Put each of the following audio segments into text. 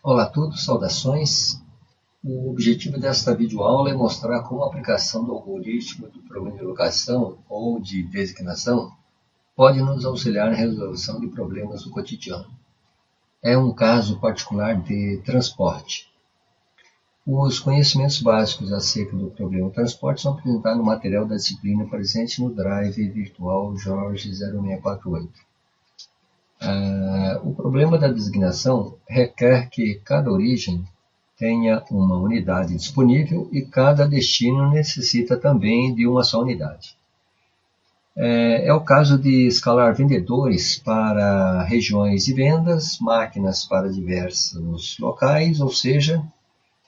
Olá a todos, saudações. O objetivo desta videoaula é mostrar como a aplicação do algoritmo do programa de alocação ou de designação pode nos auxiliar na resolução de problemas do cotidiano. É um caso particular de transporte. Os conhecimentos básicos acerca do problema de transporte são apresentados no material da disciplina presente no Drive virtual Jorge 0648. O problema da designação requer que cada origem tenha uma unidade disponível e cada destino necessita também de uma só unidade. É o caso de escalar vendedores para regiões de vendas, máquinas para diversos locais, ou seja,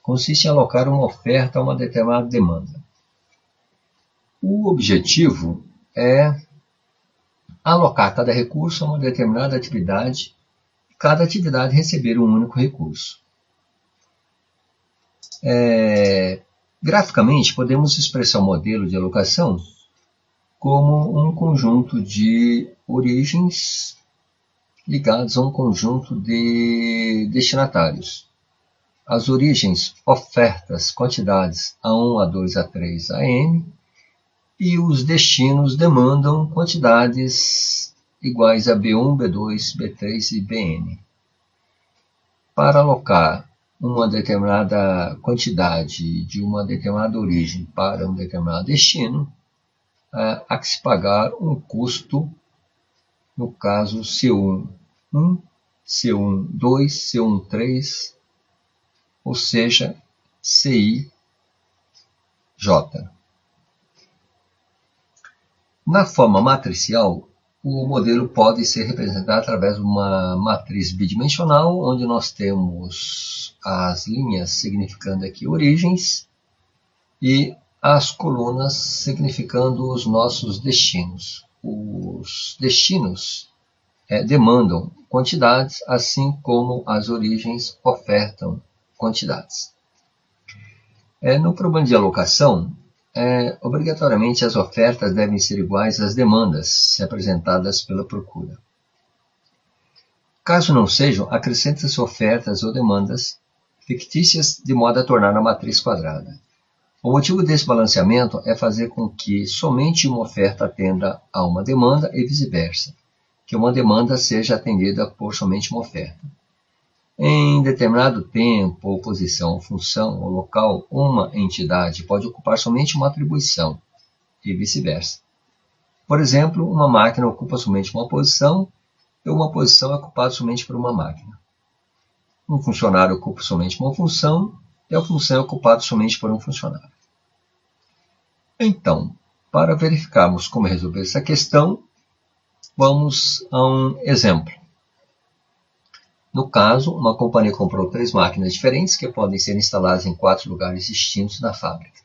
consiste em alocar uma oferta a uma determinada demanda. O objetivo é alocar cada recurso a uma determinada atividade e cada atividade receber um único recurso. Graficamente, podemos expressar o modelo de alocação como um conjunto de origens ligados a um conjunto de destinatários. As origens, ofertas, quantidades A1, A2, A3, AN, e os destinos demandam quantidades iguais a B1, B2, B3 e Bn. Para alocar uma determinada quantidade de uma determinada origem para um determinado destino, há que se pagar um custo, no caso C1, C1, 2, C1, 3, ou seja, CIJ. Na forma matricial, o modelo pode ser representado através de uma matriz bidimensional, onde nós temos as linhas significando aqui origens e as colunas significando os nossos destinos. Os destinos demandam quantidades, assim como as origens ofertam quantidades. No problema de alocação, obrigatoriamente as ofertas devem ser iguais às demandas apresentadas pela procura. Caso não sejam, acrescentam-se ofertas ou demandas fictícias de modo a tornar a matriz quadrada. O motivo desse balanceamento é fazer com que somente uma oferta atenda a uma demanda e vice-versa, que uma demanda seja atendida por somente uma oferta. Em determinado tempo, ou posição, ou função, ou local, uma entidade pode ocupar somente uma atribuição, e vice-versa. Por exemplo, uma máquina ocupa somente uma posição, e uma posição é ocupada somente por uma máquina. Um funcionário ocupa somente uma função, e a função é ocupada somente por um funcionário. Então, para verificarmos como resolver essa questão, vamos a um exemplo. No caso, uma companhia comprou 3 máquinas diferentes que podem ser instaladas em 4 lugares distintos na fábrica.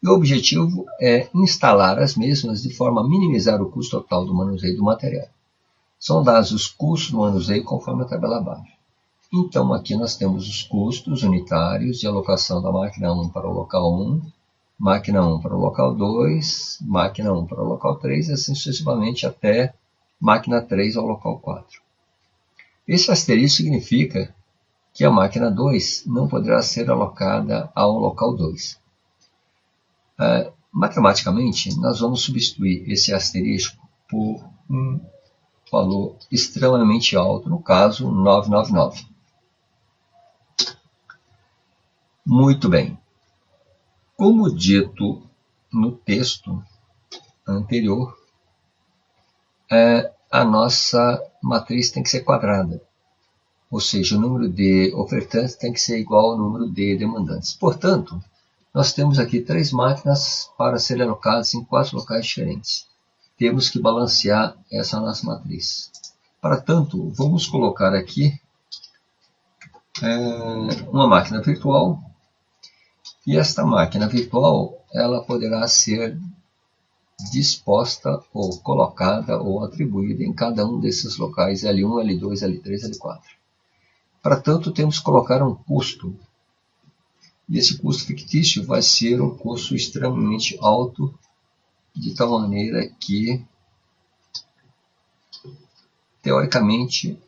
E o objetivo é instalar as mesmas de forma a minimizar o custo total do manuseio do material. São dados os custos do manuseio conforme a tabela abaixo. Então, aqui nós temos os custos unitários de alocação da máquina 1 para o local 1, máquina 1 para o local 2, máquina 1 para o local 3, e assim sucessivamente até máquina 3 ao local 4. Esse asterisco significa que a máquina 2 não poderá ser alocada ao local 2. Matematicamente, nós vamos substituir esse asterisco por um valor extremamente alto, no caso 999. Muito bem. Como dito no texto anterior, a nossa matriz tem que ser quadrada, ou seja, o número de ofertantes tem que ser igual ao número de demandantes. Portanto, nós temos aqui 3 máquinas para serem alocadas em 4 locais diferentes. Temos que balancear essa nossa matriz. Para tanto, vamos colocar aqui uma máquina virtual, e esta máquina virtual ela poderá ser disposta ou colocada ou atribuída em cada um desses locais L1, L2, L3, L4. Para tanto, temos que colocar um custo. E esse custo fictício vai ser um custo extremamente alto, de tal maneira que, teoricamente,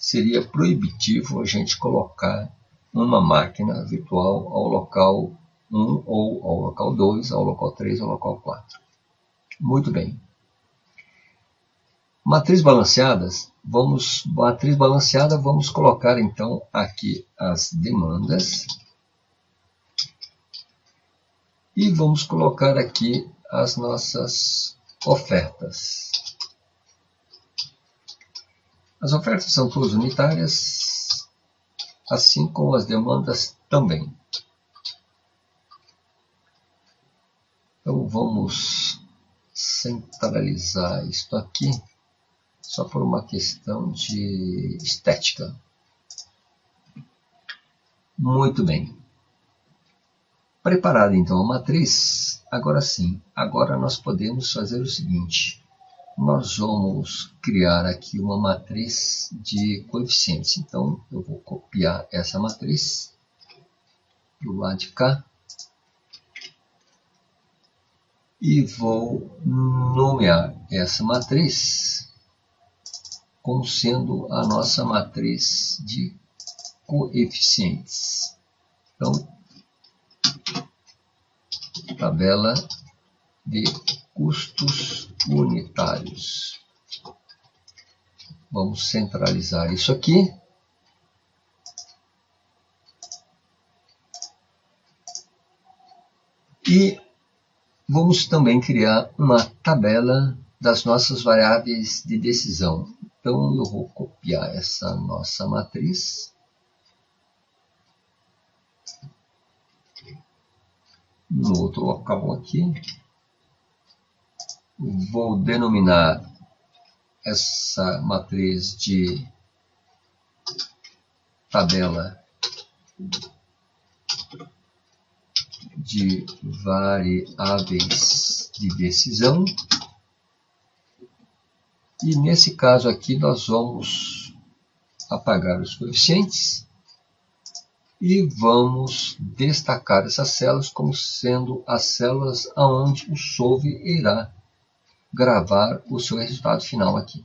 seria proibitivo a gente colocar uma máquina virtual ao local 1 ou ao local 2, ao local 3 ou ao local 4. Muito bem. Matriz balanceada, vamos colocar então aqui as demandas e vamos colocar aqui as nossas ofertas. As ofertas são todas unitárias, assim como as demandas também. Então vamos centralizar isto aqui, só por uma questão de estética. Muito bem. Preparada então a matriz, agora sim, agora nós podemos fazer o seguinte. Nós vamos criar aqui uma matriz de coeficientes. Então eu vou copiar essa matriz do lado de cá. E vou nomear essa matriz como sendo a nossa matriz de coeficientes. Então, tabela de custos unitários. Vamos centralizar isso aqui. E vamos também criar uma tabela das nossas variáveis de decisão. Então, eu vou copiar essa nossa matriz. No outro local aqui. Vou denominar essa matriz de tabela de variáveis de decisão. E nesse caso aqui nós vamos apagar os coeficientes e vamos destacar essas células como sendo as células onde o Solver irá gravar o seu resultado final aqui.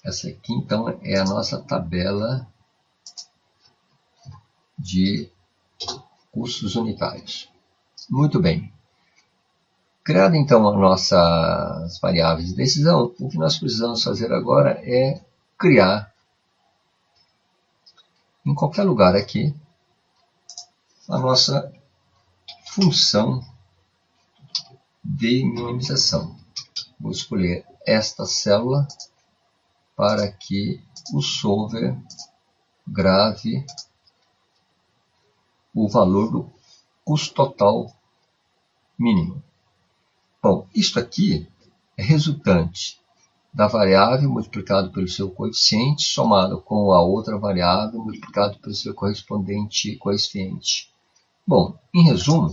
Essa aqui então é a nossa tabela de custos unitários. Muito bem. Criada então as nossas variáveis de decisão, o que nós precisamos fazer agora é criar em qualquer lugar aqui a nossa função de minimização. Vou escolher esta célula para que o Solver grave o valor do custo total mínimo. Bom, isto aqui é resultante da variável multiplicado pelo seu coeficiente, somado com a outra variável multiplicado pelo seu correspondente coeficiente. Bom, em resumo,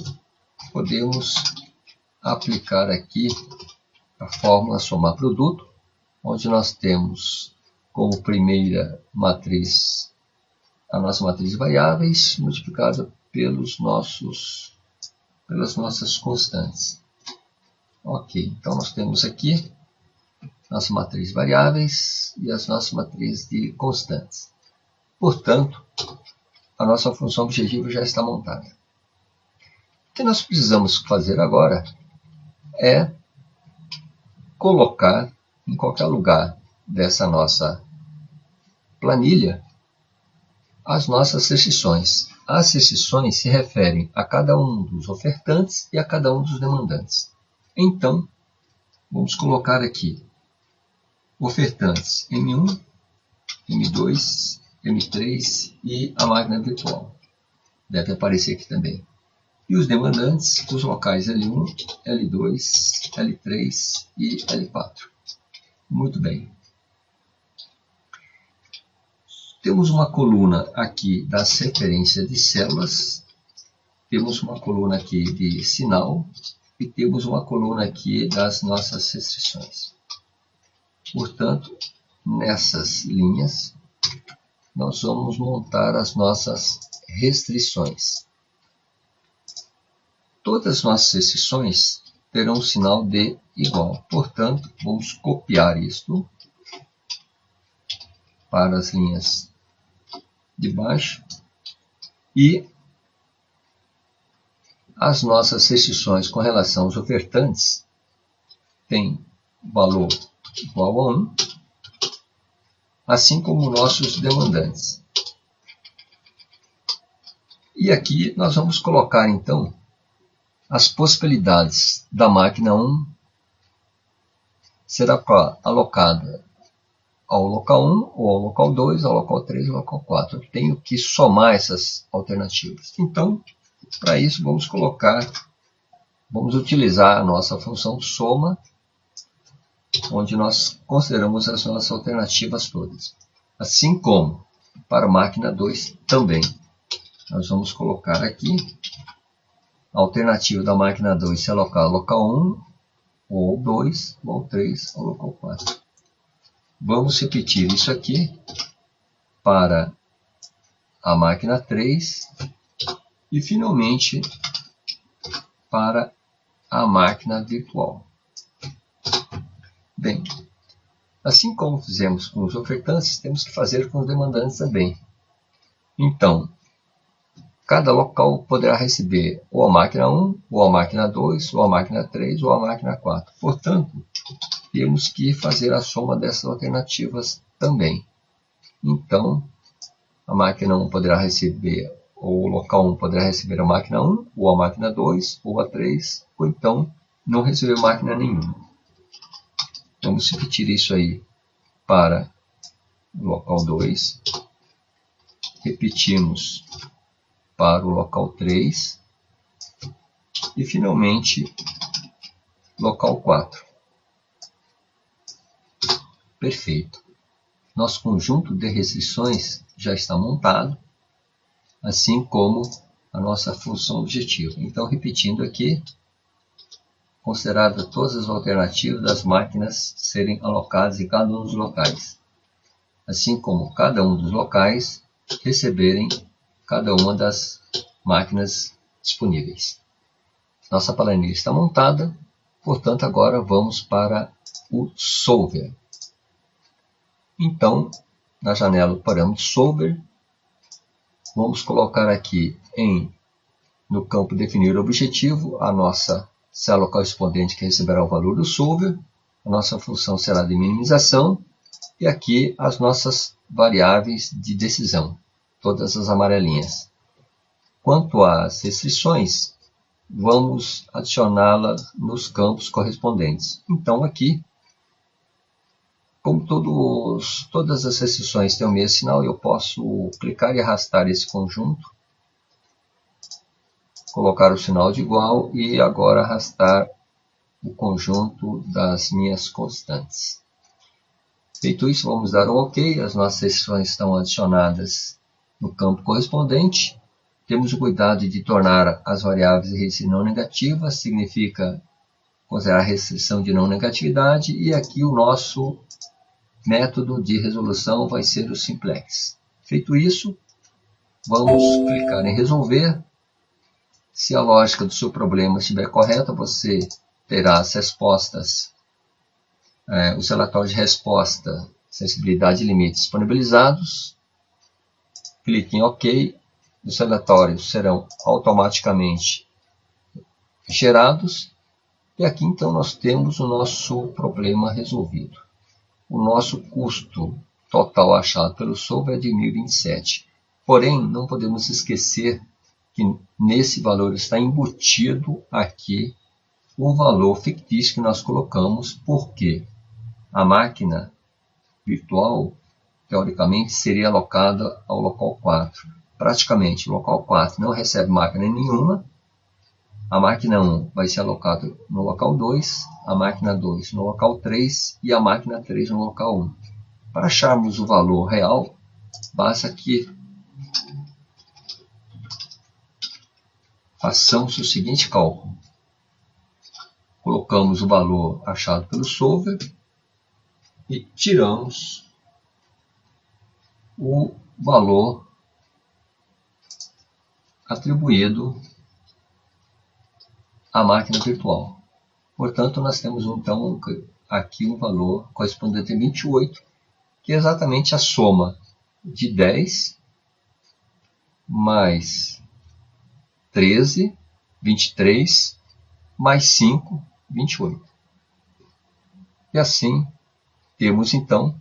podemos aplicar aqui a fórmula somar produto, onde nós temos como primeira matriz a nossa matriz de variáveis multiplicada pelas nossas constantes. Ok, então nós temos aqui nossa matriz de variáveis e as nossas matrizes de constantes. Portanto, a nossa função objetiva já está montada. O que nós precisamos fazer agora é colocar em qualquer lugar dessa nossa planilha as nossas restrições. As restrições se referem a cada um dos ofertantes e a cada um dos demandantes. Então, vamos colocar aqui ofertantes M1, M2, M3 e a máquina virtual. Deve aparecer aqui também. E os demandantes, os locais L1, L2, L3 e L4. Muito bem. Temos uma coluna aqui das referências de células. Temos uma coluna aqui de sinal. E temos uma coluna aqui das nossas restrições. Portanto, nessas linhas, nós vamos montar as nossas restrições. Todas as nossas restrições terão um sinal de igual. Portanto, vamos copiar isto para as linhas de baixo e as nossas restrições com relação aos ofertantes têm valor igual a 1, assim como nossos demandantes. E aqui nós vamos colocar então as possibilidades da máquina 1 será alocada ao local 1, ou ao local 2, ao local 3 ou ao local 4. Eu tenho que somar essas alternativas. Então, para isso, vamos utilizar a nossa função soma, onde nós consideramos as nossas alternativas todas. Assim como para a máquina 2 também. Nós vamos colocar aqui a alternativa da máquina 2 se alocar ao local 1, ou ao 2, ou ao 3, ou ao local 4. Vamos repetir isso aqui para a máquina 3 e finalmente para a máquina virtual. Bem, assim como fizemos com os ofertantes, temos que fazer com os demandantes também. Então, cada local poderá receber ou a máquina 1, ou a máquina 2, ou a máquina 3, ou a máquina 4. Portanto, temos que fazer a soma dessas alternativas também. Então, a máquina 1 poderá receber, ou o local 1 poderá receber a máquina 1, ou a máquina 2, ou a 3, ou então não receber máquina nenhuma. Vamos repetir isso aí para o local 2. Repetimos para o local 3. E finalmente, local 4. Perfeito. Nosso conjunto de restrições já está montado, assim como a nossa função objetiva. Então, repetindo aqui, considerada todas as alternativas das máquinas serem alocadas em cada um dos locais, assim como cada um dos locais receberem cada uma das máquinas disponíveis. Nossa planilha está montada, portanto, agora vamos para o solver. Então, na janela do parâmetro solver, vamos colocar aqui no campo definir objetivo a nossa célula correspondente que receberá o valor do solver, a nossa função será de minimização e aqui as nossas variáveis de decisão, todas as amarelinhas. Quanto às restrições, vamos adicioná-las nos campos correspondentes. Então aqui, como todas as restrições têm o mesmo sinal, eu posso clicar e arrastar esse conjunto, colocar o sinal de igual e agora arrastar o conjunto das minhas constantes. Feito isso, vamos dar um OK. As nossas restrições estão adicionadas no campo correspondente. Temos o cuidado de tornar as variáveis de restrição não negativas, significa considerar a restrição de não negatividade, e aqui o nosso método de resolução vai ser o simplex. Feito isso, vamos clicar em resolver. Se a lógica do seu problema estiver correta, você terá as respostas, os relatórios de resposta, sensibilidade e limite disponibilizados. Clique em OK. Os relatórios serão automaticamente gerados. E aqui então nós temos o nosso problema resolvido. O nosso custo total achado pelo solver é de 1.027. Porém, não podemos esquecer que nesse valor está embutido aqui o valor fictício que nós colocamos, porque a máquina virtual, teoricamente, seria alocada ao local 4. Praticamente, o local 4 não recebe máquina nenhuma. A máquina 1 vai ser alocada no local 2, a máquina 2 no local 3 e a máquina 3 no local 1. Para acharmos o valor real, basta que façamos o seguinte cálculo. Colocamos o valor achado pelo solver e tiramos o valor atribuído à máquina virtual. Portanto, nós temos então aqui um valor correspondente a 28, que é exatamente a soma de 10 mais 13, 23, mais 5, 28. E assim, temos então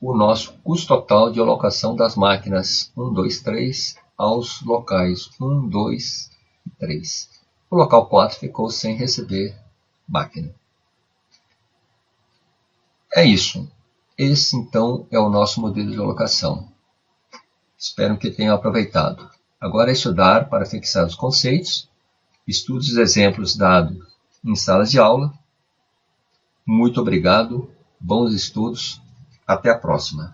o nosso custo total de alocação das máquinas 1, 2, 3 aos locais 1, 2 e 3. O local 4 ficou sem receber máquina. É isso. Esse então é o nosso modelo de alocação. Espero que tenham aproveitado. Agora é estudar para fixar os conceitos, estude os exemplos dados em salas de aula. Muito obrigado, bons estudos, até a próxima.